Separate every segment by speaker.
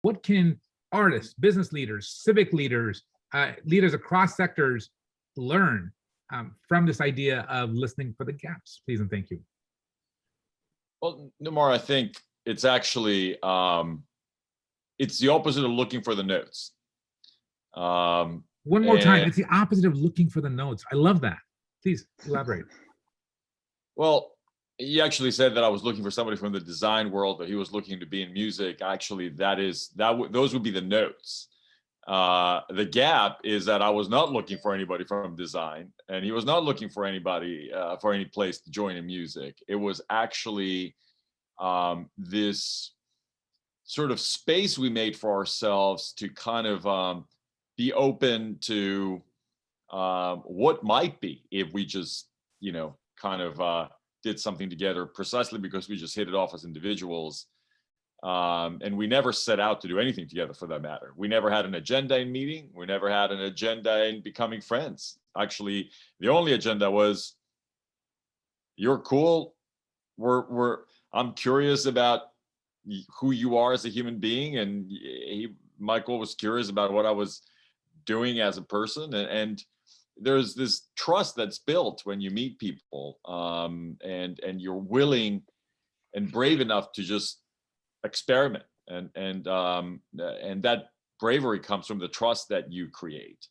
Speaker 1: what can artists, business leaders, civic leaders, leaders across sectors learn from this idea of listening for the gaps? Please and thank you.
Speaker 2: Well, Nouman, I think it's actually, it's the opposite of looking for the notes.
Speaker 1: One more time, it's the opposite of looking for the notes. I love that. Please elaborate.
Speaker 2: Well, he actually said that I was looking for somebody from the design world, but he was looking to be in music. Actually, those would be the notes. The gap is that I was not looking for anybody from design, and he was not looking for anybody for any place to join in music. It was actually this sort of space we made for ourselves to kind of be open to what might be if we just, kind of did something together, precisely because we just hit it off as individuals. And we never set out to do anything together, for that matter. We never had an agenda in meeting. We never had an agenda in becoming friends. Actually, the only agenda was, you're cool. I'm curious about who you are as a human being. And Michael was curious about what I was doing as a person. And there's this trust that's built when you meet people, and you're willing and brave enough to just experiment, and that bravery comes from the trust that you create.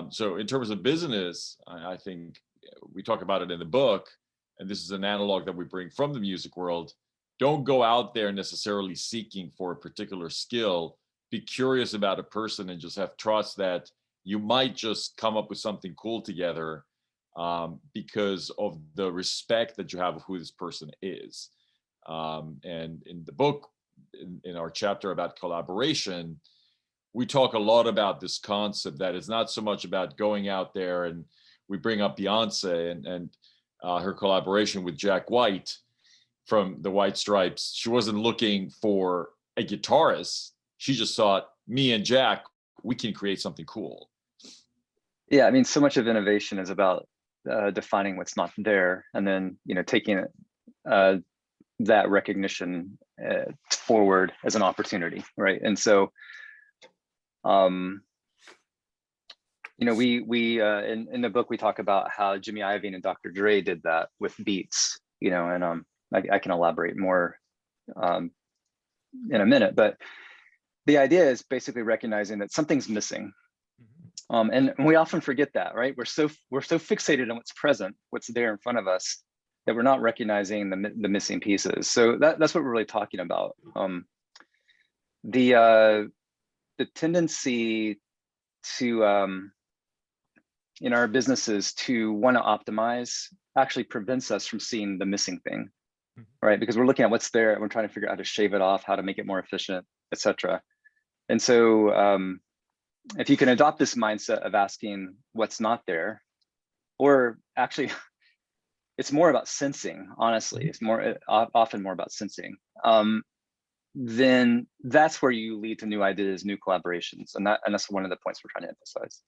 Speaker 2: So in terms of business, I think we talk about it in the book, and this is an analog that we bring from the music world. Don't go out there necessarily seeking for a particular skill. Be curious about a person and just have trust that you might just come up with something cool together, because of the respect that you have of who this person is. And in the book, in our chapter about collaboration, we talk a lot about this concept that it's not so much about going out there, and we bring up Beyonce and her collaboration with Jack White from the White Stripes. She wasn't looking for a guitarist. She just thought, me and Jack, we can create something cool.
Speaker 3: Yeah, I mean, so much of innovation is about defining what's not there, and then taking that recognition forward as an opportunity, right? And so, we in the book we talk about how Jimmy Iovine and Dr. Dre did that with beats, and I can elaborate more in a minute, but the idea is basically recognizing that something's missing. And we often forget that, right? We're so fixated on what's present, what's there in front of us, that we're not recognizing the missing pieces. So that's what we're really talking about. The tendency to in our businesses to want to optimize actually prevents us from seeing the missing thing, right? Because we're looking at what's there and we're trying to figure out how to shave it off, how to make it more efficient, etc. And so if you can adopt this mindset of asking what's not there, or actually it's more about sensing, honestly, it's often more about sensing, then that's where you lead to new ideas, new collaborations. And that's one of the points we're trying to emphasize.